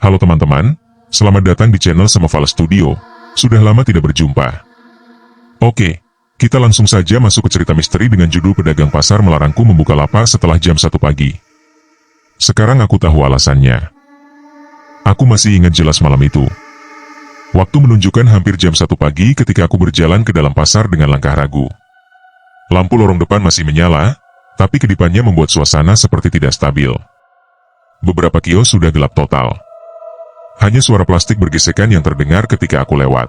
Halo teman-teman, selamat datang di channel Semoval Studio. Sudah lama tidak berjumpa. Oke, kita langsung saja masuk ke cerita misteri dengan judul Pedagang Pasar Melarangku Membuka Lapak Setelah Jam 1 Pagi. Sekarang aku tahu alasannya. Aku masih ingat jelas malam itu. Waktu menunjukkan hampir jam 1 pagi ketika aku berjalan ke dalam pasar dengan langkah ragu. Lampu lorong depan masih menyala, tapi kedipannya membuat suasana seperti tidak stabil. Beberapa kios sudah gelap total. Hanya suara plastik bergesekan yang terdengar ketika aku lewat.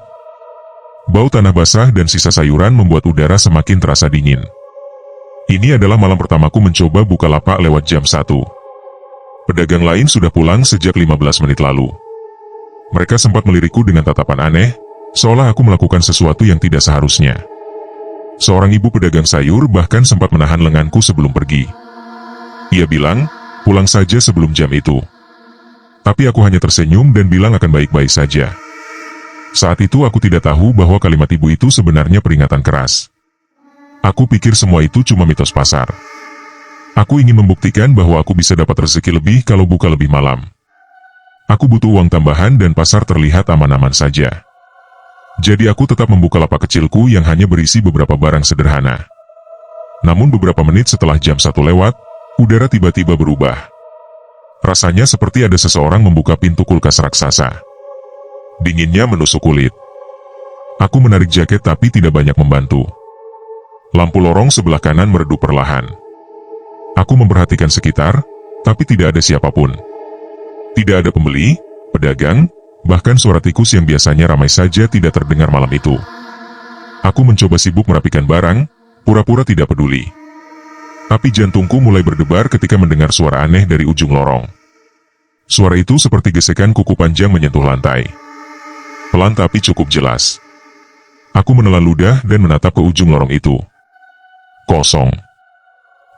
Bau tanah basah dan sisa sayuran membuat udara semakin terasa dingin. Ini adalah malam pertamaku mencoba buka lapak lewat jam 1. Pedagang lain sudah pulang sejak 15 menit lalu. Mereka sempat melirikku dengan tatapan aneh, seolah aku melakukan sesuatu yang tidak seharusnya. Seorang ibu pedagang sayur bahkan sempat menahan lenganku sebelum pergi. Ia bilang, pulang saja sebelum jam itu. Tapi aku hanya tersenyum dan bilang akan baik-baik saja. Saat itu aku tidak tahu bahwa kalimat ibu itu sebenarnya peringatan keras. Aku pikir semua itu cuma mitos pasar. Aku ingin membuktikan bahwa aku bisa dapat rezeki lebih kalau buka lebih malam. Aku butuh uang tambahan dan pasar terlihat aman-aman saja. Jadi aku tetap membuka lapak kecilku yang hanya berisi beberapa barang sederhana. Namun beberapa menit setelah jam 1 lewat, udara tiba-tiba berubah. Rasanya seperti ada seseorang membuka pintu kulkas raksasa. Dinginnya menusuk kulit. Aku menarik jaket tapi tidak banyak membantu. Lampu lorong sebelah kanan meredup perlahan. Aku memperhatikan sekitar, tapi tidak ada siapapun. Tidak ada pembeli, pedagang, bahkan suara tikus yang biasanya ramai saja tidak terdengar malam itu. Aku mencoba sibuk merapikan barang, pura-pura tidak peduli. Tapi jantungku mulai berdebar ketika mendengar suara aneh dari ujung lorong. Suara itu seperti gesekan kuku panjang menyentuh lantai. Pelan tapi cukup jelas. Aku menelan ludah dan menatap ke ujung lorong itu. Kosong.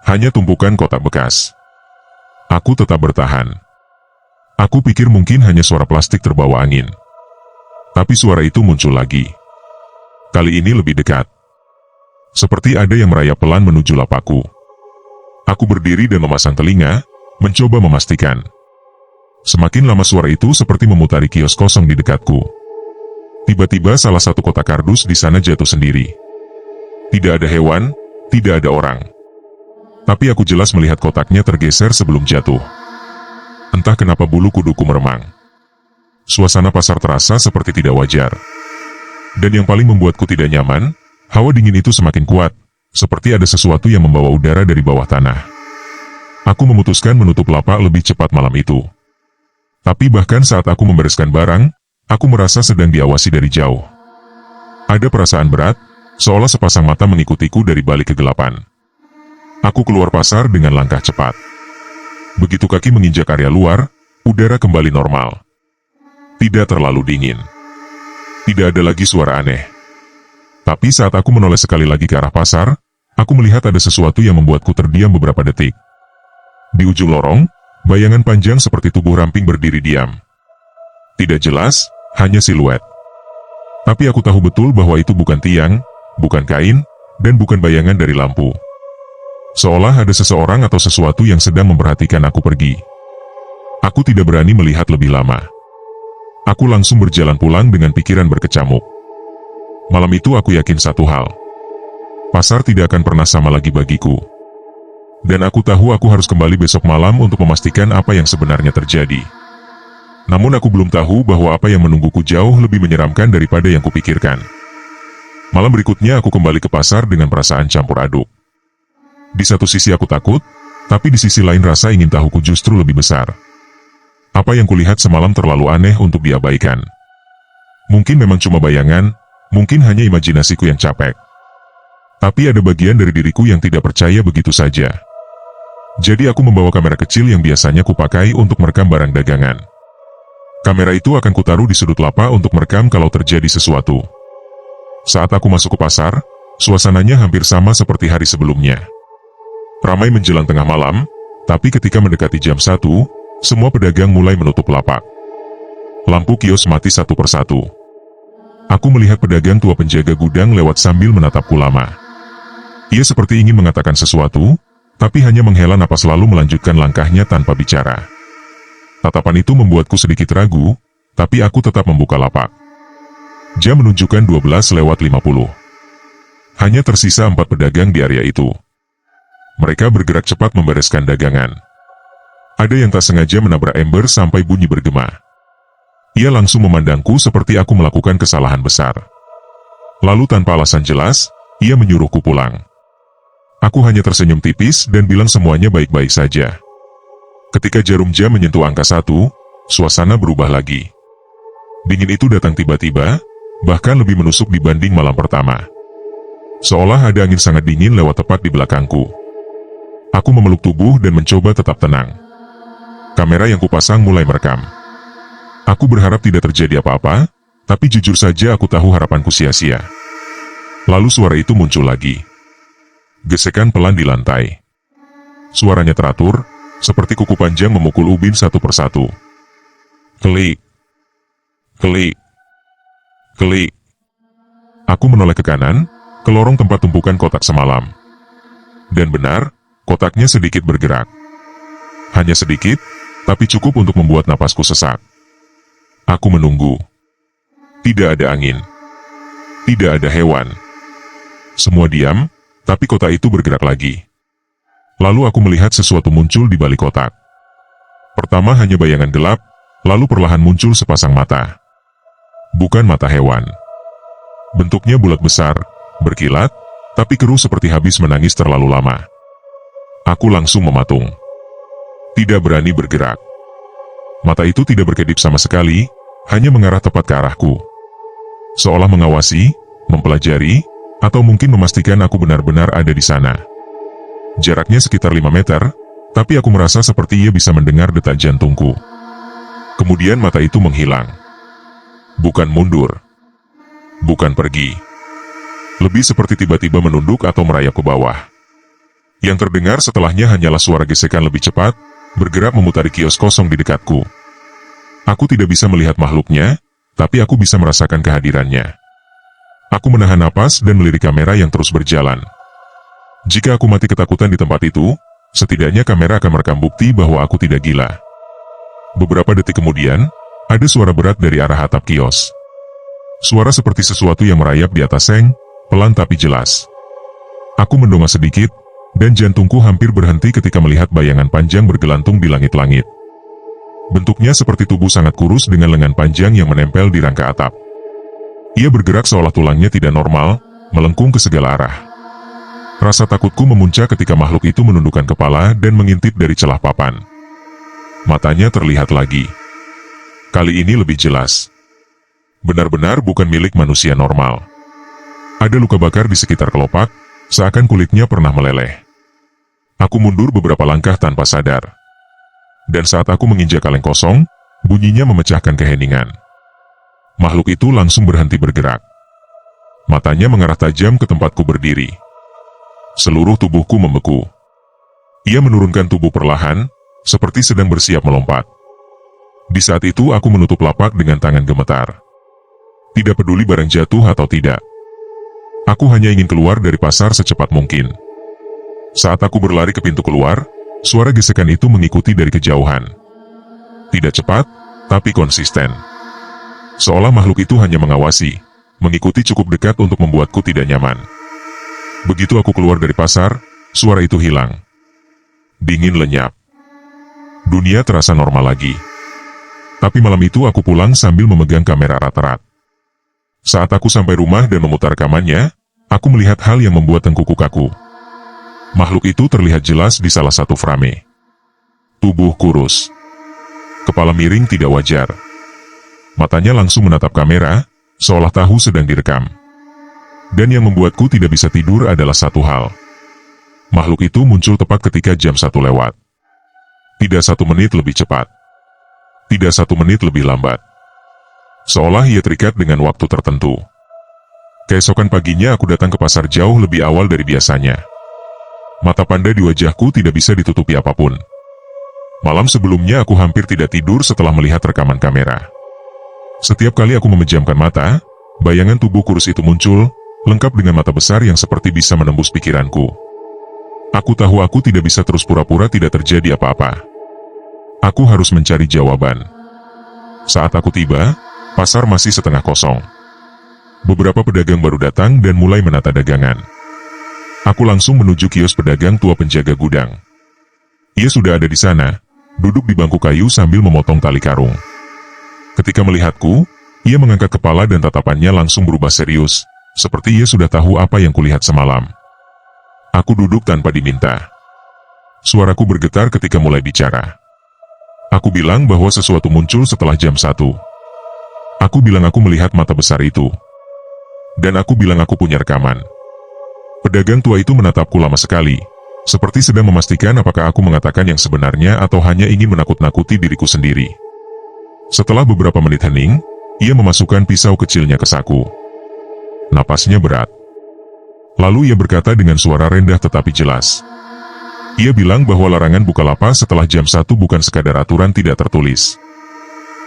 Hanya tumpukan kotak bekas. Aku tetap bertahan. Aku pikir mungkin hanya suara plastik terbawa angin. Tapi suara itu muncul lagi. Kali ini lebih dekat. Seperti ada yang merayap pelan menuju lapakku. Aku berdiri dan memasang telinga, mencoba memastikan. Semakin lama suara itu seperti memutari kios kosong di dekatku. Tiba-tiba salah satu kotak kardus di sana jatuh sendiri. Tidak ada hewan, tidak ada orang. Tapi aku jelas melihat kotaknya tergeser sebelum jatuh. Entah kenapa bulu kuduku meremang. Suasana pasar terasa seperti tidak wajar. Dan yang paling membuatku tidak nyaman, hawa dingin itu semakin kuat. Seperti ada sesuatu yang membawa udara dari bawah tanah. Aku memutuskan menutup lapak lebih cepat malam itu. Tapi bahkan saat aku membereskan barang, aku merasa sedang diawasi dari jauh. Ada perasaan berat, seolah sepasang mata mengikutiku dari balik kegelapan. Aku keluar pasar dengan langkah cepat. Begitu kaki menginjak area luar, udara kembali normal. Tidak terlalu dingin. Tidak ada lagi suara aneh. Tapi saat aku menoleh sekali lagi ke arah pasar, aku melihat ada sesuatu yang membuatku terdiam beberapa detik. Di ujung lorong, bayangan panjang seperti tubuh ramping berdiri diam. Tidak jelas, hanya siluet. Tapi aku tahu betul bahwa itu bukan tiang, bukan kain, dan bukan bayangan dari lampu. Seolah ada seseorang atau sesuatu yang sedang memperhatikan aku pergi. Aku tidak berani melihat lebih lama. Aku langsung berjalan pulang dengan pikiran berkecamuk. Malam itu aku yakin satu hal. Pasar tidak akan pernah sama lagi bagiku. Dan aku tahu aku harus kembali besok malam untuk memastikan apa yang sebenarnya terjadi. Namun aku belum tahu bahwa apa yang menungguku jauh lebih menyeramkan daripada yang kupikirkan. Malam berikutnya aku kembali ke pasar dengan perasaan campur aduk. Di satu sisi aku takut, tapi di sisi lain rasa ingin tahuku justru lebih besar. Apa yang kulihat semalam terlalu aneh untuk diabaikan. Mungkin memang cuma bayangan, mungkin hanya imajinasiku yang capek. Tapi ada bagian dari diriku yang tidak percaya begitu saja. Jadi aku membawa kamera kecil yang biasanya kupakai untuk merekam barang dagangan. Kamera itu akan kutaruh di sudut lapak untuk merekam kalau terjadi sesuatu. Saat aku masuk ke pasar, suasananya hampir sama seperti hari sebelumnya. Ramai menjelang tengah malam, tapi ketika mendekati jam 1, semua pedagang mulai menutup lapak. Lampu kios mati satu persatu. Aku melihat pedagang tua penjaga gudang lewat sambil menatapku lama. Ia seperti ingin mengatakan sesuatu, tapi hanya menghela napas lalu melanjutkan langkahnya tanpa bicara. Tatapan itu membuatku sedikit ragu, tapi aku tetap membuka lapak. Jam menunjukkan 12:50. Hanya tersisa 4 pedagang di area itu. Mereka bergerak cepat membereskan dagangan. Ada yang tak sengaja menabrak ember sampai bunyi bergema. Ia langsung memandangku seperti aku melakukan kesalahan besar. Lalu tanpa alasan jelas, ia menyuruhku pulang. Aku hanya tersenyum tipis dan bilang semuanya baik-baik saja. Ketika jarum jam menyentuh angka 1, suasana berubah lagi. Dingin itu datang tiba-tiba, bahkan lebih menusuk dibanding malam pertama. Seolah ada angin sangat dingin lewat tepat di belakangku. Aku memeluk tubuh dan mencoba tetap tenang. Kamera yang kupasang mulai merekam. Aku berharap tidak terjadi apa-apa, tapi jujur saja aku tahu harapanku sia-sia. Lalu suara itu muncul lagi. Gesekan pelan di lantai. Suaranya teratur, seperti kuku panjang memukul ubin satu persatu. Klik. Klik. Klik. Aku menoleh ke kanan, ke lorong tempat tumpukan kotak semalam. Dan benar, kotaknya sedikit bergerak. Hanya sedikit, tapi cukup untuk membuat napasku sesak. Aku menunggu. Tidak ada angin. Tidak ada hewan. Semua diam, tapi kotak itu bergerak lagi. Lalu aku melihat sesuatu muncul di balik kotak. Pertama hanya bayangan gelap, lalu perlahan muncul sepasang mata. Bukan mata hewan. Bentuknya bulat besar, berkilat, tapi keruh seperti habis menangis terlalu lama. Aku langsung mematung. Tidak berani bergerak. Mata itu tidak berkedip sama sekali, hanya mengarah tepat ke arahku. Seolah mengawasi, mempelajari, atau mungkin memastikan aku benar-benar ada di sana. Jaraknya sekitar 5 meter, tapi aku merasa seperti ia bisa mendengar detak jantungku. Kemudian mata itu menghilang. Bukan mundur. Bukan pergi. Lebih seperti tiba-tiba menunduk atau merayap ke bawah. Yang terdengar setelahnya hanyalah suara gesekan lebih cepat, bergerak memutari kios kosong di dekatku. Aku tidak bisa melihat makhluknya, tapi aku bisa merasakan kehadirannya. Aku menahan napas dan melirik kamera yang terus berjalan. Jika aku mati ketakutan di tempat itu, setidaknya kamera akan merekam bukti bahwa aku tidak gila. Beberapa detik kemudian, ada suara berat dari arah atap kios. Suara seperti sesuatu yang merayap di atas seng, pelan tapi jelas. Aku mendongak sedikit, dan jantungku hampir berhenti ketika melihat bayangan panjang bergelantung di langit-langit. Bentuknya seperti tubuh sangat kurus dengan lengan panjang yang menempel di rangka atap. Ia bergerak seolah tulangnya tidak normal, melengkung ke segala arah. Rasa takutku memuncak ketika makhluk itu menundukkan kepala dan mengintip dari celah papan. Matanya terlihat lagi. Kali ini lebih jelas. Benar-benar bukan milik manusia normal. Ada luka bakar di sekitar kelopak, seakan kulitnya pernah meleleh. Aku mundur beberapa langkah tanpa sadar. Dan saat aku menginjak kaleng kosong, bunyinya memecahkan keheningan. Makhluk itu langsung berhenti bergerak. Matanya mengarah tajam ke tempatku berdiri. Seluruh tubuhku membeku. Ia menurunkan tubuh perlahan, seperti sedang bersiap melompat. Di saat itu aku menutup lapak dengan tangan gemetar. Tidak peduli barang jatuh atau tidak. Aku hanya ingin keluar dari pasar secepat mungkin. Saat aku berlari ke pintu keluar, suara gesekan itu mengikuti dari kejauhan. Tidak cepat, tapi konsisten. Seolah makhluk itu hanya mengawasi, mengikuti cukup dekat untuk membuatku tidak nyaman. Begitu aku keluar dari pasar, suara itu hilang. Dingin lenyap. Dunia terasa normal lagi. Tapi malam itu aku pulang sambil memegang kamera erat-erat. Saat aku sampai rumah dan memutar rekamannya, aku melihat hal yang membuat tengkukku kaku. Makhluk itu terlihat jelas di salah satu frame. Tubuh kurus. Kepala miring tidak wajar. Matanya langsung menatap kamera, seolah tahu sedang direkam. Dan yang membuatku tidak bisa tidur adalah satu hal. Makhluk itu muncul tepat ketika jam 1 lewat. Tidak 1 menit lebih cepat. Tidak 1 menit lebih lambat. Seolah ia terikat dengan waktu tertentu. Keesokan paginya aku datang ke pasar jauh lebih awal dari biasanya. Mata panda di wajahku tidak bisa ditutupi apapun. Malam sebelumnya aku hampir tidak tidur setelah melihat rekaman kamera. Setiap kali aku memejamkan mata, bayangan tubuh kurus itu muncul, lengkap dengan mata besar yang seperti bisa menembus pikiranku. Aku tahu aku tidak bisa terus pura-pura tidak terjadi apa-apa. Aku harus mencari jawaban. Saat aku tiba, pasar masih setengah kosong. Beberapa pedagang baru datang dan mulai menata dagangan. Aku langsung menuju kios pedagang tua penjaga gudang. Ia sudah ada di sana, duduk di bangku kayu sambil memotong tali karung. Ketika melihatku, ia mengangkat kepala dan tatapannya langsung berubah serius, seperti ia sudah tahu apa yang kulihat semalam. Aku duduk tanpa diminta. Suaraku bergetar ketika mulai bicara. Aku bilang bahwa sesuatu muncul setelah jam 1. Aku bilang aku melihat mata besar itu. Dan aku bilang aku punya rekaman. Pedagang tua itu menatapku lama sekali, seperti sedang memastikan apakah aku mengatakan yang sebenarnya atau hanya ingin menakut-nakuti diriku sendiri. Setelah beberapa menit hening, ia memasukkan pisau kecilnya ke saku. Napasnya berat. Lalu ia berkata dengan suara rendah tetapi jelas. Ia bilang bahwa larangan Bukalapak setelah jam 1 bukan sekadar aturan tidak tertulis.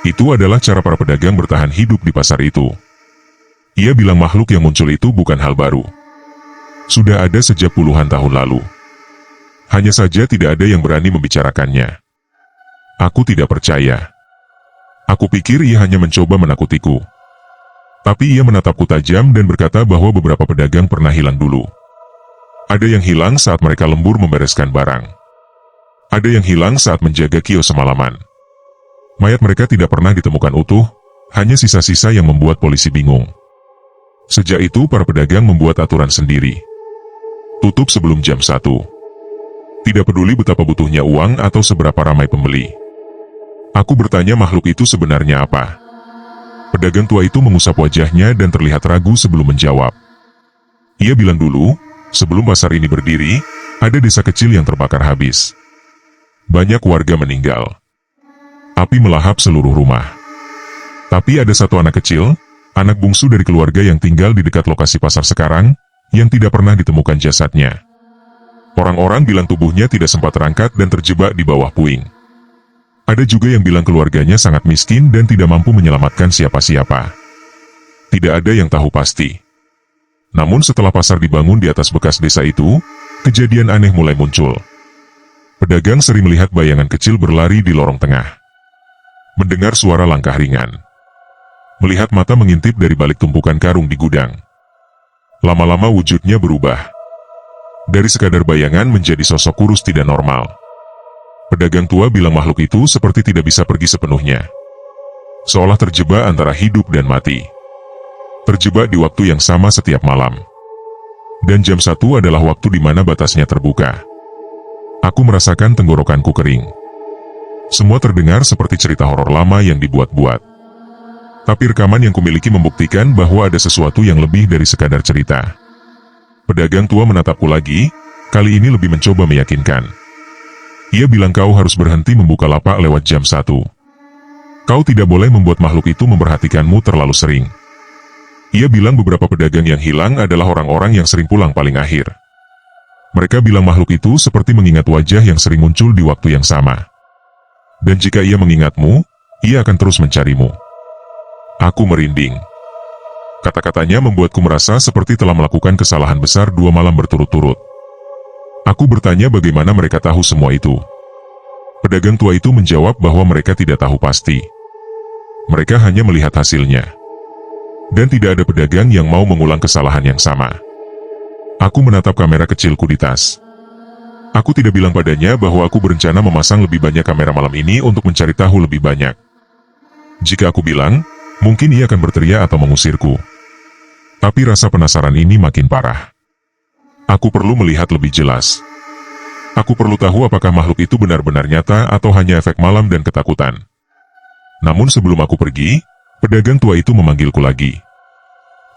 Itu adalah cara para pedagang bertahan hidup di pasar itu. Ia bilang makhluk yang muncul itu bukan hal baru. Sudah ada sejak puluhan tahun lalu. Hanya saja tidak ada yang berani membicarakannya. Aku tidak percaya. Aku pikir ia hanya mencoba menakutiku. Tapi ia menatapku tajam dan berkata bahwa beberapa pedagang pernah hilang dulu. Ada yang hilang saat mereka lembur membereskan barang. Ada yang hilang saat menjaga kios semalaman. Mayat mereka tidak pernah ditemukan utuh, hanya sisa-sisa yang membuat polisi bingung. Sejak itu para pedagang membuat aturan sendiri. Tutup sebelum jam 1. Tidak peduli betapa butuhnya uang atau seberapa ramai pembeli. Aku bertanya makhluk itu sebenarnya apa. Pedagang tua itu mengusap wajahnya dan terlihat ragu sebelum menjawab. Ia bilang dulu, sebelum pasar ini berdiri, ada desa kecil yang terbakar habis. Banyak warga meninggal. Api melahap seluruh rumah. Tapi ada satu anak kecil, anak bungsu dari keluarga yang tinggal di dekat lokasi pasar sekarang, yang tidak pernah ditemukan jasadnya. Orang-orang bilang tubuhnya tidak sempat terangkat dan terjebak di bawah puing. Ada juga yang bilang keluarganya sangat miskin dan tidak mampu menyelamatkan siapa-siapa. Tidak ada yang tahu pasti. Namun setelah pasar dibangun di atas bekas desa itu, kejadian aneh mulai muncul. Pedagang sering melihat bayangan kecil berlari di lorong tengah. Mendengar suara langkah ringan. Melihat mata mengintip dari balik tumpukan karung di gudang. Lama-lama wujudnya berubah. Dari sekadar bayangan menjadi sosok kurus tidak normal. Pedagang tua bilang makhluk itu seperti tidak bisa pergi sepenuhnya. Seolah terjebak antara hidup dan mati. Terjebak di waktu yang sama setiap malam. Dan jam 1 adalah waktu di mana batasnya terbuka. Aku merasakan tenggorokanku kering. Semua terdengar seperti cerita horor lama yang dibuat-buat. Tapi rekaman yang kumiliki membuktikan bahwa ada sesuatu yang lebih dari sekadar cerita. Pedagang tua menatapku lagi, kali ini lebih mencoba meyakinkan. Ia bilang kau harus berhenti membuka lapak lewat jam 1. Kau tidak boleh membuat makhluk itu memperhatikanmu terlalu sering. Ia bilang beberapa pedagang yang hilang adalah orang-orang yang sering pulang paling akhir. Mereka bilang makhluk itu seperti mengingat wajah yang sering muncul di waktu yang sama. Dan jika ia mengingatmu, ia akan terus mencarimu. Aku merinding. Kata-katanya membuatku merasa seperti telah melakukan kesalahan besar 2 malam berturut-turut. Aku bertanya bagaimana mereka tahu semua itu. Pedagang tua itu menjawab bahwa mereka tidak tahu pasti. Mereka hanya melihat hasilnya. Dan tidak ada pedagang yang mau mengulang kesalahan yang sama. Aku menatap kamera kecilku di tas. Aku tidak bilang padanya bahwa aku berencana memasang lebih banyak kamera malam ini untuk mencari tahu lebih banyak. Jika aku bilang, mungkin ia akan berteriak atau mengusirku. Tapi rasa penasaran ini makin parah. Aku perlu melihat lebih jelas. Aku perlu tahu apakah makhluk itu benar-benar nyata atau hanya efek malam dan ketakutan. Namun sebelum aku pergi, pedagang tua itu memanggilku lagi.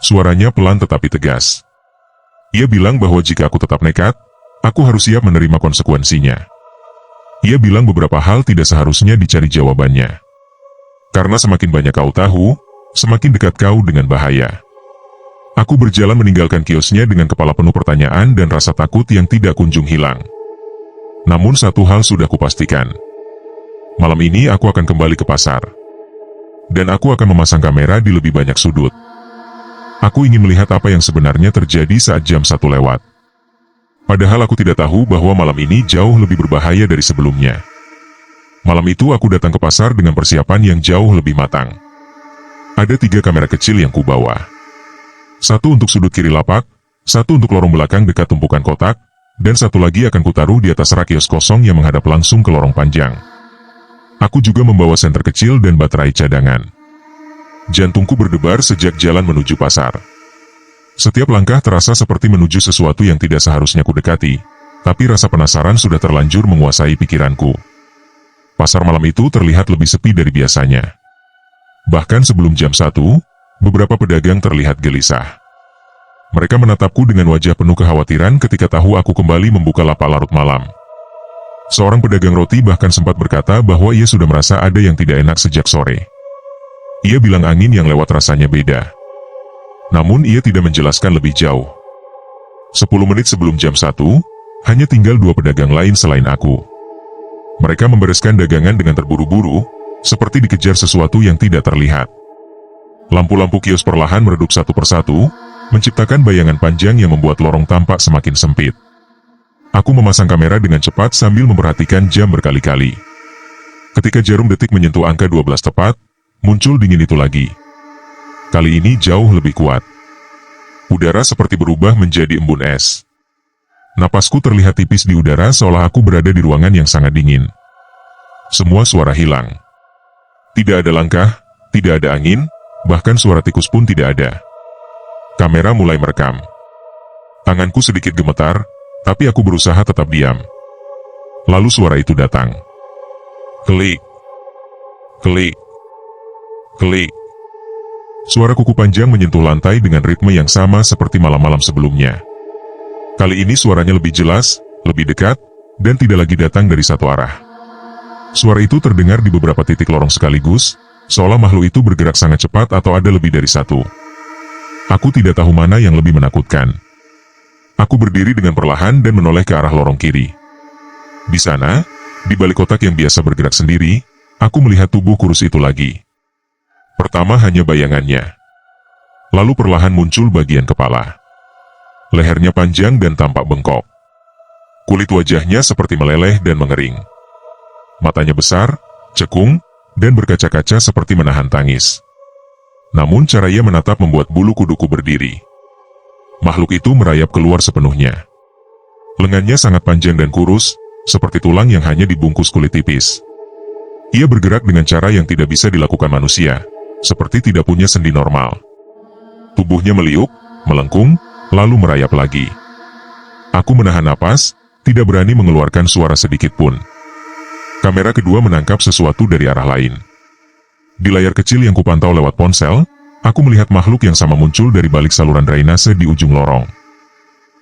Suaranya pelan tetapi tegas. Ia bilang bahwa jika aku tetap nekat, aku harus siap menerima konsekuensinya. Ia bilang beberapa hal tidak seharusnya dicari jawabannya. Karena semakin banyak kau tahu, semakin dekat kau dengan bahaya. Aku berjalan meninggalkan kiosnya dengan kepala penuh pertanyaan dan rasa takut yang tidak kunjung hilang. Namun satu hal sudah kupastikan. Malam ini aku akan kembali ke pasar. Dan aku akan memasang kamera di lebih banyak sudut. Aku ingin melihat apa yang sebenarnya terjadi saat jam 1 lewat. Padahal aku tidak tahu bahwa malam ini jauh lebih berbahaya dari sebelumnya. Malam itu aku datang ke pasar dengan persiapan yang jauh lebih matang. Ada 3 kamera kecil yang kubawa. 1 untuk sudut kiri lapak, 1 untuk lorong belakang dekat tumpukan kotak, dan 1 lagi akan kutaruh di atas rak kios kosong yang menghadap langsung ke lorong panjang. Aku juga membawa senter kecil dan baterai cadangan. Jantungku berdebar sejak jalan menuju pasar. Setiap langkah terasa seperti menuju sesuatu yang tidak seharusnya kudekati, tapi rasa penasaran sudah terlanjur menguasai pikiranku. Pasar malam itu terlihat lebih sepi dari biasanya. Bahkan sebelum jam 1, beberapa pedagang terlihat gelisah. Mereka menatapku dengan wajah penuh kekhawatiran ketika tahu aku kembali membuka lapak larut malam. Seorang pedagang roti bahkan sempat berkata bahwa ia sudah merasa ada yang tidak enak sejak sore. Ia bilang angin yang lewat rasanya beda. Namun ia tidak menjelaskan lebih jauh. 10 menit sebelum jam 1, hanya tinggal 2 pedagang lain selain aku. Mereka membereskan dagangan dengan terburu-buru, seperti dikejar sesuatu yang tidak terlihat. Lampu-lampu kios perlahan meredup satu persatu, menciptakan bayangan panjang yang membuat lorong tampak semakin sempit. Aku memasang kamera dengan cepat sambil memperhatikan jam berkali-kali. Ketika jarum detik menyentuh angka 12 tepat, muncul dingin itu lagi. Kali ini jauh lebih kuat. Udara seperti berubah menjadi embun es. Napasku terlihat tipis di udara seolah aku berada di ruangan yang sangat dingin. Semua suara hilang. Tidak ada langkah, tidak ada angin, bahkan suara tikus pun tidak ada. Kamera mulai merekam. Tanganku sedikit gemetar, tapi aku berusaha tetap diam. Lalu suara itu datang. Klik. Klik. Klik. Suara kuku panjang menyentuh lantai dengan ritme yang sama seperti malam-malam sebelumnya. Kali ini suaranya lebih jelas, lebih dekat, dan tidak lagi datang dari satu arah. Suara itu terdengar di beberapa titik lorong sekaligus, seolah makhluk itu bergerak sangat cepat atau ada lebih dari satu. Aku tidak tahu mana yang lebih menakutkan. Aku berdiri dengan perlahan dan menoleh ke arah lorong kiri. Di sana, di balik kotak yang biasa bergerak sendiri, aku melihat tubuh kurus itu lagi. Pertama hanya bayangannya. Lalu perlahan muncul bagian kepala. Lehernya panjang dan tampak bengkok. Kulit wajahnya seperti meleleh dan mengering. Matanya besar, cekung, dan berkaca-kaca seperti menahan tangis. Namun cara ia menatap membuat bulu kuduku berdiri. Makhluk itu merayap keluar sepenuhnya. Lengannya sangat panjang dan kurus, seperti tulang yang hanya dibungkus kulit tipis. Ia bergerak dengan cara yang tidak bisa dilakukan manusia, seperti tidak punya sendi normal. Tubuhnya meliuk, melengkung, lalu merayap lagi. Aku menahan napas, tidak berani mengeluarkan suara sedikit pun. Kamera kedua menangkap sesuatu dari arah lain. Di layar kecil yang kupantau lewat ponsel, aku melihat makhluk yang sama muncul dari balik saluran drainase di ujung lorong.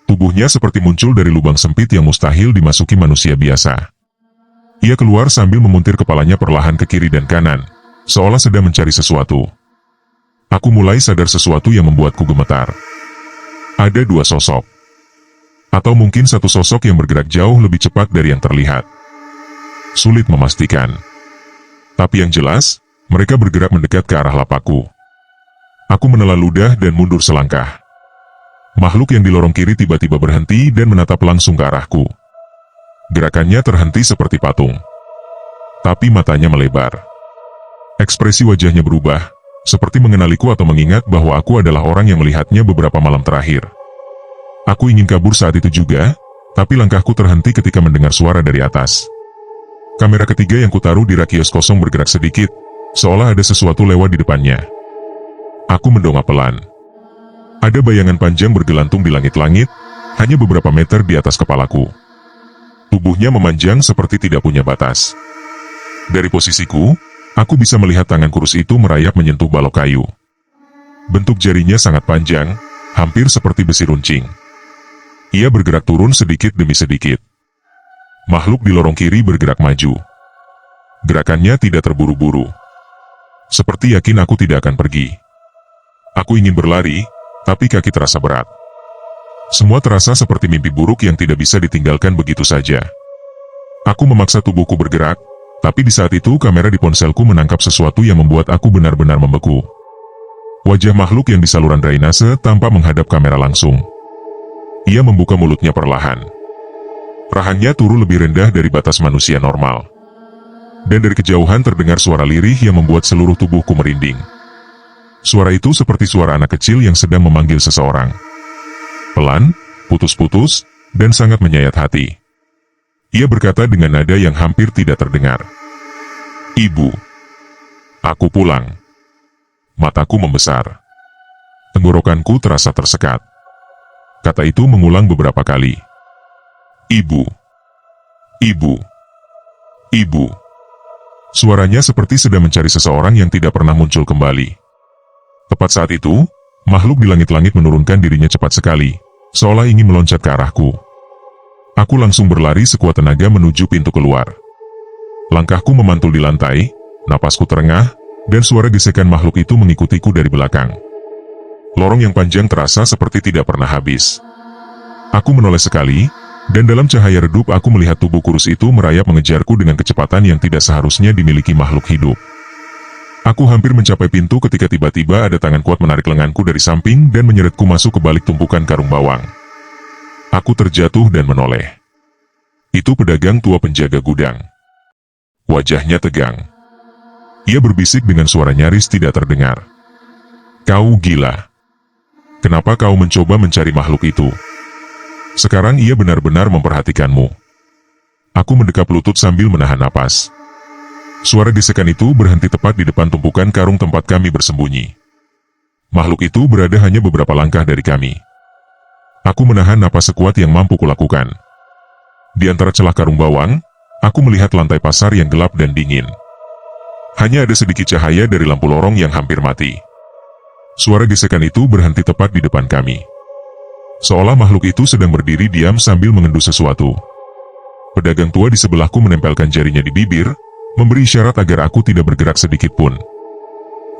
Tubuhnya seperti muncul dari lubang sempit yang mustahil dimasuki manusia biasa. Ia keluar sambil memuntir kepalanya perlahan ke kiri dan kanan, seolah sedang mencari sesuatu. Aku mulai sadar sesuatu yang membuatku gemetar. Ada 2 sosok. Atau mungkin satu sosok yang bergerak jauh lebih cepat dari yang terlihat. Sulit memastikan. Tapi yang jelas, mereka bergerak mendekat ke arah lapakku. Aku menelan ludah dan mundur selangkah. Makhluk yang di lorong kiri tiba-tiba berhenti dan menatap langsung ke arahku. Gerakannya terhenti seperti patung. Tapi matanya melebar. Ekspresi wajahnya berubah, seperti mengenaliku atau mengingat bahwa aku adalah orang yang melihatnya beberapa malam terakhir. Aku ingin kabur saat itu juga, tapi langkahku terhenti ketika mendengar suara dari atas. Kamera ketiga yang kutaruh di rak kios kosong bergerak sedikit, seolah ada sesuatu lewat di depannya. Aku mendongak pelan. Ada bayangan panjang bergelantung di langit-langit, hanya beberapa meter di atas kepalaku. Tubuhnya memanjang seperti tidak punya batas. Dari posisiku, aku bisa melihat tangan kurus itu merayap menyentuh balok kayu. Bentuk jarinya sangat panjang, hampir seperti besi runcing. Ia bergerak turun sedikit demi sedikit. Makhluk di lorong kiri bergerak maju. Gerakannya tidak terburu-buru. Seperti yakin aku tidak akan pergi. Aku ingin berlari, tapi kaki terasa berat. Semua terasa seperti mimpi buruk yang tidak bisa ditinggalkan begitu saja. Aku memaksa tubuhku bergerak, tapi di saat itu kamera di ponselku menangkap sesuatu yang membuat aku benar-benar membeku. Wajah makhluk yang di saluran drainase tampak menghadap kamera langsung. Ia membuka mulutnya perlahan. Rahangnya turun lebih rendah dari batas manusia normal. dan dari kejauhan terdengar suara lirih yang membuat seluruh tubuhku merinding. Suara itu seperti suara anak kecil yang sedang memanggil seseorang. Pelan, putus-putus, dan sangat menyayat hati. Ia berkata dengan nada yang hampir tidak terdengar. "Ibu, aku pulang." Mataku membesar. Tenggorokanku terasa tersekat. Kata itu mengulang beberapa kali. "Ibu, ibu, ibu." Suaranya seperti sedang mencari seseorang yang tidak pernah muncul kembali. Tepat saat itu, makhluk di langit-langit menurunkan dirinya cepat sekali, seolah ingin meloncat ke arahku. Aku langsung berlari sekuat tenaga menuju pintu keluar. Langkahku memantul di lantai, napasku terengah, dan suara gesekan makhluk itu mengikutiku dari belakang. Lorong yang panjang terasa seperti tidak pernah habis. Aku menoleh sekali, dan dalam cahaya redup aku melihat tubuh kurus itu merayap mengejarku dengan kecepatan yang tidak seharusnya dimiliki makhluk hidup. Aku hampir mencapai pintu ketika tiba-tiba ada tangan kuat menarik lenganku dari samping dan menyeretku masuk ke balik tumpukan karung bawang. Aku terjatuh dan menoleh. Itu pedagang tua penjaga gudang. Wajahnya tegang. Ia berbisik dengan suara nyaris tidak terdengar. "Kau gila. Kenapa kau mencoba mencari makhluk itu? Sekarang ia benar-benar memperhatikanmu." Aku mendekap lutut sambil menahan napas. Suara gesekan itu berhenti tepat di depan tumpukan karung tempat kami bersembunyi. Makhluk itu berada hanya beberapa langkah dari kami. Aku menahan napas sekuat yang mampu kulakukan. Di antara celah karung bawang, aku melihat lantai pasar yang gelap dan dingin. Hanya ada sedikit cahaya dari lampu lorong yang hampir mati. Suara gesekan itu berhenti tepat di depan kami. Seolah makhluk itu sedang berdiri diam sambil mengendus sesuatu. Pedagang tua di sebelahku menempelkan jarinya di bibir, memberi isyarat agar aku tidak bergerak sedikit pun.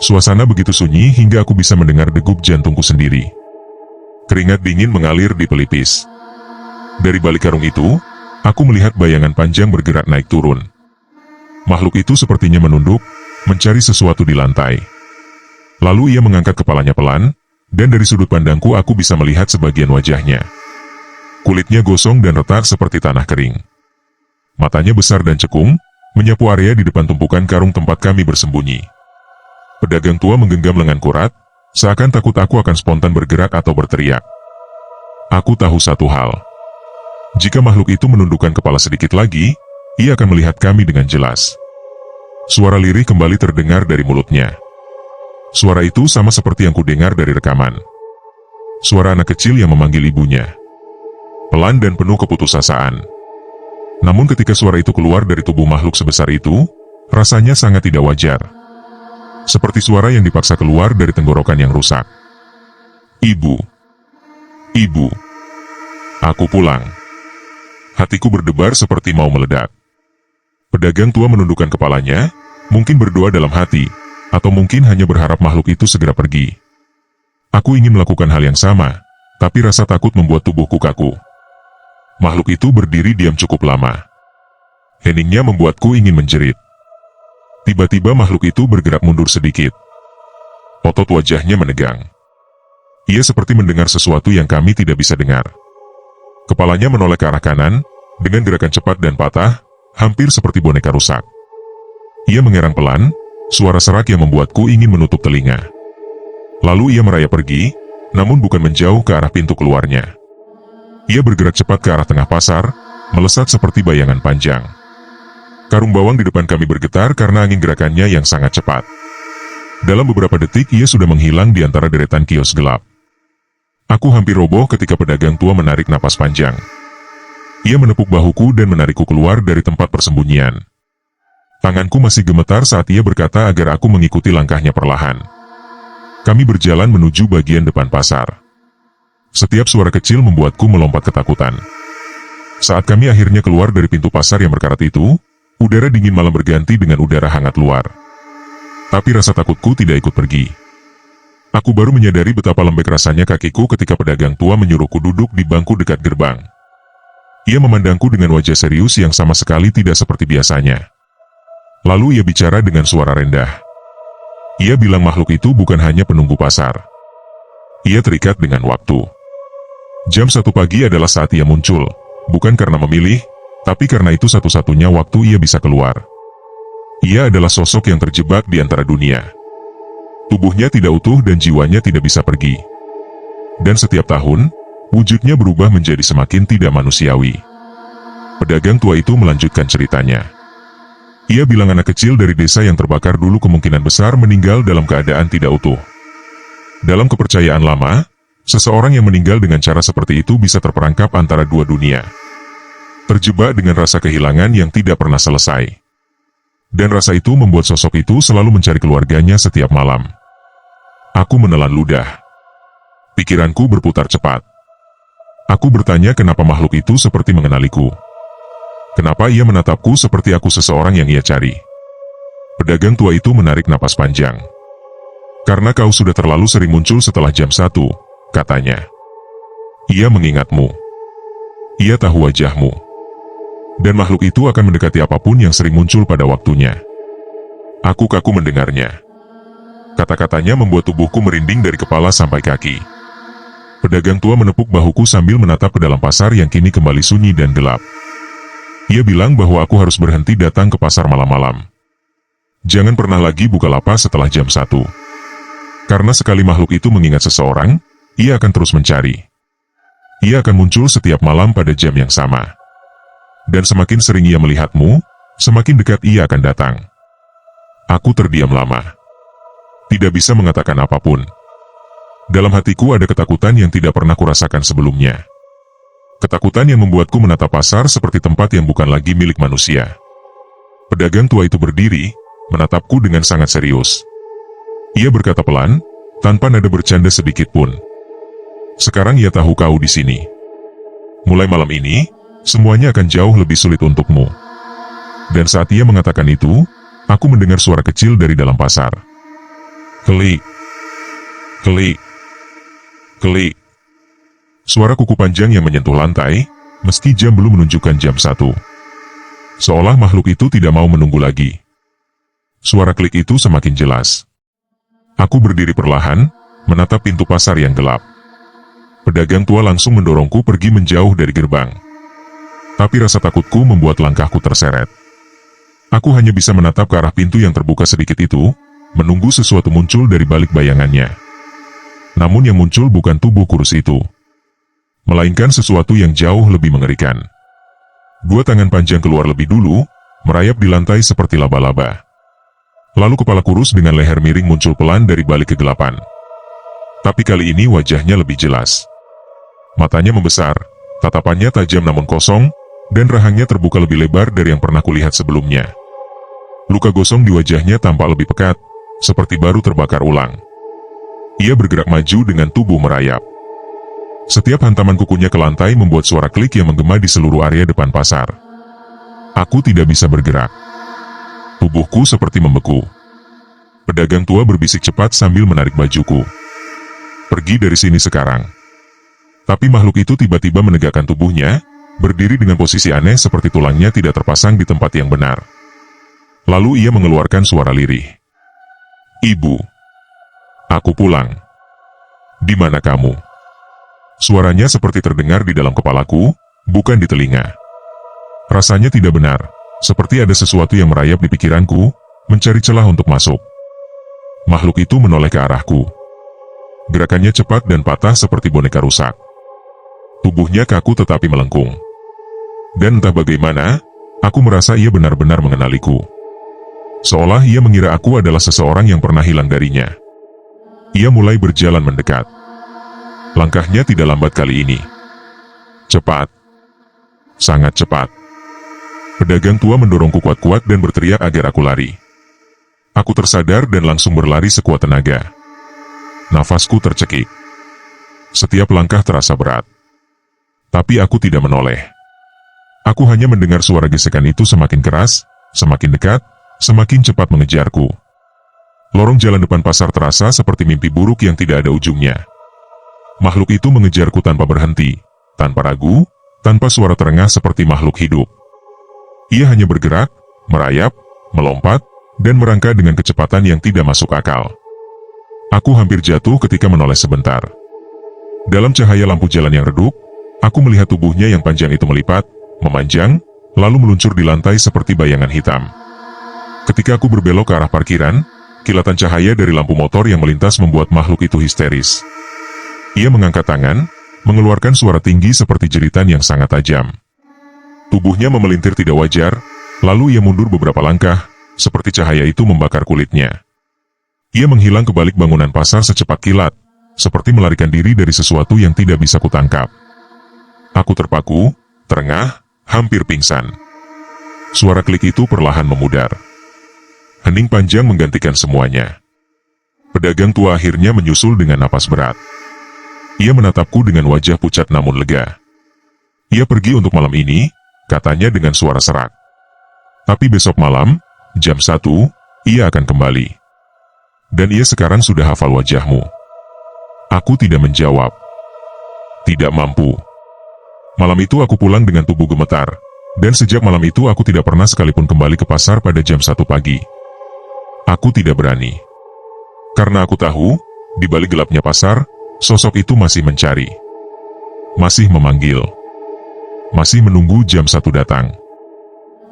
Suasana begitu sunyi hingga aku bisa mendengar degup jantungku sendiri. Keringat dingin mengalir di pelipis. Dari balik karung itu, aku melihat bayangan panjang bergerak naik turun. Makhluk itu sepertinya menunduk, mencari sesuatu di lantai. Lalu ia mengangkat kepalanya pelan, dan dari sudut pandangku aku bisa melihat sebagian wajahnya. Kulitnya gosong dan retak seperti tanah kering. Matanya besar dan cekung, menyapu area di depan tumpukan karung tempat kami bersembunyi. Pedagang tua menggenggam lengan kurat, seakan takut aku akan spontan bergerak atau berteriak. Aku tahu satu hal. Jika makhluk itu menundukkan kepala sedikit lagi, ia akan melihat kami dengan jelas. Suara lirih kembali terdengar dari mulutnya. Suara itu sama seperti yang kudengar dari rekaman. Suara anak kecil yang memanggil ibunya. Pelan dan penuh keputusasaan. Namun ketika suara itu keluar dari tubuh makhluk sebesar itu, rasanya sangat tidak wajar. Seperti suara yang dipaksa keluar dari tenggorokan yang rusak. "Ibu. Ibu. Aku pulang." Hatiku berdebar seperti mau meledak. Pedagang tua menundukkan kepalanya, mungkin berdoa dalam hati, atau mungkin hanya berharap makhluk itu segera pergi. Aku ingin melakukan hal yang sama, tapi rasa takut membuat tubuhku kaku. Makhluk itu berdiri diam cukup lama. Heningnya membuatku ingin menjerit. Tiba-tiba makhluk itu bergerak mundur sedikit. Otot wajahnya menegang. Ia seperti mendengar sesuatu yang kami tidak bisa dengar. Kepalanya menoleh ke arah kanan, dengan gerakan cepat dan patah, hampir seperti boneka rusak. Ia mengerang pelan, suara serak yang membuatku ingin menutup telinga. Lalu ia merayap pergi, namun bukan menjauh ke arah pintu keluarnya. Ia bergerak cepat ke arah tengah pasar, melesat seperti bayangan panjang. Karung bawang di depan kami bergetar karena angin gerakannya yang sangat cepat. Dalam beberapa detik ia sudah menghilang di antara deretan kios gelap. Aku hampir roboh ketika pedagang tua menarik napas panjang. Ia menepuk bahuku dan menarikku keluar dari tempat persembunyian. Tanganku masih gemetar saat ia berkata agar aku mengikuti langkahnya perlahan. Kami berjalan menuju bagian depan pasar. Setiap suara kecil membuatku melompat ketakutan. Saat kami akhirnya keluar dari pintu pasar yang berkarat itu, udara dingin malam berganti dengan udara hangat luar. Tapi rasa takutku tidak ikut pergi. Aku baru menyadari betapa lembek rasanya kakiku ketika pedagang tua menyuruhku duduk di bangku dekat gerbang. Ia memandangku dengan wajah serius yang sama sekali tidak seperti biasanya. Lalu ia bicara dengan suara rendah. Ia bilang makhluk itu bukan hanya penunggu pasar. Ia terikat dengan waktu. Jam 1 pagi adalah saat ia muncul, bukan karena memilih, tapi karena itu satu-satunya waktu ia bisa keluar. Ia adalah sosok yang terjebak di antara dunia. Tubuhnya tidak utuh dan jiwanya tidak bisa pergi. Dan setiap tahun, wujudnya berubah menjadi semakin tidak manusiawi. Pedagang tua itu melanjutkan ceritanya. Ia bilang anak kecil dari desa yang terbakar dulu kemungkinan besar meninggal dalam keadaan tidak utuh. Dalam kepercayaan lama, seseorang yang meninggal dengan cara seperti itu bisa terperangkap antara dua dunia. Terjebak dengan rasa kehilangan yang tidak pernah selesai. Dan rasa itu membuat sosok itu selalu mencari keluarganya setiap malam. Aku menelan ludah. Pikiranku berputar cepat. Aku bertanya kenapa makhluk itu seperti mengenaliku. Kenapa ia menatapku seperti aku seseorang yang ia cari? Pedagang tua itu menarik napas panjang. Karena kau sudah terlalu sering muncul setelah jam 1, katanya. Ia mengingatmu. Ia tahu wajahmu. Dan makhluk itu akan mendekati apapun yang sering muncul pada waktunya. Aku kaku mendengarnya. Kata-katanya membuat tubuhku merinding dari kepala sampai kaki. Pedagang tua menepuk bahuku sambil menatap ke dalam pasar yang kini kembali sunyi dan gelap. Ia bilang bahwa aku harus berhenti datang ke pasar malam-malam. Jangan pernah lagi buka lapak setelah jam 1. Karena sekali makhluk itu mengingat seseorang, ia akan terus mencari. Ia akan muncul setiap malam pada jam yang sama. Dan semakin sering ia melihatmu, semakin dekat ia akan datang. Aku terdiam lama. Tidak bisa mengatakan apapun. Dalam hatiku ada ketakutan yang tidak pernah kurasakan sebelumnya. Ketakutan yang membuatku menatap pasar seperti tempat yang bukan lagi milik manusia. Pedagang tua itu berdiri, menatapku dengan sangat serius. Ia berkata pelan, tanpa nada bercanda sedikit pun. Sekarang ia tahu kau di sini. Mulai malam ini, semuanya akan jauh lebih sulit untukmu. Dan saat ia mengatakan itu, aku mendengar suara kecil dari dalam pasar. Klik, klik, klik. Suara kuku panjang yang menyentuh lantai, meski jam belum menunjukkan jam 1. Seolah makhluk itu tidak mau menunggu lagi. Suara klik itu semakin jelas. Aku berdiri perlahan, menatap pintu pasar yang gelap. Pedagang tua langsung mendorongku pergi menjauh dari gerbang. Tapi rasa takutku membuat langkahku terseret. Aku hanya bisa menatap ke arah pintu yang terbuka sedikit itu, menunggu sesuatu muncul dari balik bayangannya. Namun yang muncul bukan tubuh kurus itu, melainkan sesuatu yang jauh lebih mengerikan. Dua tangan panjang keluar lebih dulu, merayap di lantai seperti laba-laba. Lalu kepala kurus dengan leher miring muncul pelan dari balik kegelapan. Tapi kali ini wajahnya lebih jelas. Matanya membesar, tatapannya tajam namun kosong, dan rahangnya terbuka lebih lebar dari yang pernah kulihat sebelumnya. Luka gosong di wajahnya tampak lebih pekat, seperti baru terbakar ulang. Ia bergerak maju dengan tubuh merayap. Setiap hantaman kukunya ke lantai membuat suara klik yang menggema di seluruh area depan pasar. Aku tidak bisa bergerak. Tubuhku seperti membeku. Pedagang tua berbisik cepat sambil menarik bajuku. Pergi dari sini sekarang. Tapi makhluk itu tiba-tiba menegakkan tubuhnya, berdiri dengan posisi aneh seperti tulangnya tidak terpasang di tempat yang benar. Lalu ia mengeluarkan suara lirih. Ibu. Aku pulang. Di mana kamu? Suaranya seperti terdengar di dalam kepalaku, bukan di telinga. Rasanya tidak benar, seperti ada sesuatu yang merayap di pikiranku, mencari celah untuk masuk. Makhluk itu menoleh ke arahku. Gerakannya cepat dan patah seperti boneka rusak. Tubuhnya kaku tetapi melengkung. Dan entah bagaimana, aku merasa ia benar-benar mengenaliku. Seolah ia mengira aku adalah seseorang yang pernah hilang darinya. Ia mulai berjalan mendekat. Langkahnya tidak lambat kali ini. Cepat. Sangat cepat. Pedagang tua mendorongku kuat-kuat dan berteriak agar aku lari. Aku tersadar dan langsung berlari sekuat tenaga. Nafasku tercekik. Setiap langkah terasa berat. Tapi aku tidak menoleh. Aku hanya mendengar suara gesekan itu semakin keras, semakin dekat, semakin cepat mengejarku. Lorong jalan depan pasar terasa seperti mimpi buruk yang tidak ada ujungnya. Makhluk itu mengejarku tanpa berhenti, tanpa ragu, tanpa suara terengah seperti makhluk hidup. Ia hanya bergerak, merayap, melompat, dan merangkak dengan kecepatan yang tidak masuk akal. Aku hampir jatuh ketika menoleh sebentar. Dalam cahaya lampu jalan yang redup, aku melihat tubuhnya yang panjang itu melipat, memanjang, lalu meluncur di lantai seperti bayangan hitam. Ketika aku berbelok ke arah parkiran, kilatan cahaya dari lampu motor yang melintas membuat makhluk itu histeris. Ia mengangkat tangan, mengeluarkan suara tinggi seperti jeritan yang sangat tajam. Tubuhnya memelintir tidak wajar, lalu ia mundur beberapa langkah, seperti cahaya itu membakar kulitnya. Ia menghilang ke balik bangunan pasar secepat kilat, seperti melarikan diri dari sesuatu yang tidak bisa kutangkap. Aku terpaku, terengah, hampir pingsan. Suara klik itu perlahan memudar. Hening panjang menggantikan semuanya. Pedagang tua akhirnya menyusul dengan napas berat. Ia menatapku dengan wajah pucat namun lega. Ia pergi untuk malam ini, katanya dengan suara serak. Tapi besok malam, jam 1, ia akan kembali. Dan ia sekarang sudah hafal wajahmu. Aku tidak menjawab. Tidak mampu. Malam itu aku pulang dengan tubuh gemetar. Dan sejak malam itu aku tidak pernah sekalipun kembali ke pasar pada jam 1 pagi. Aku tidak berani. Karena aku tahu, di balik gelapnya pasar, sosok itu masih mencari. Masih memanggil. Masih menunggu jam 1 datang.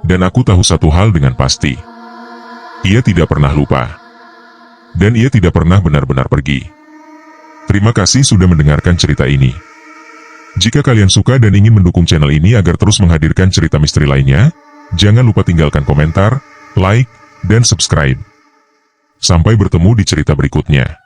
Dan aku tahu satu hal dengan pasti. Ia tidak pernah lupa. Dan ia tidak pernah benar-benar pergi. Terima kasih sudah mendengarkan cerita ini. Jika kalian suka dan ingin mendukung channel ini agar terus menghadirkan cerita misteri lainnya, jangan lupa tinggalkan komentar, like, dan subscribe. Sampai bertemu di cerita berikutnya.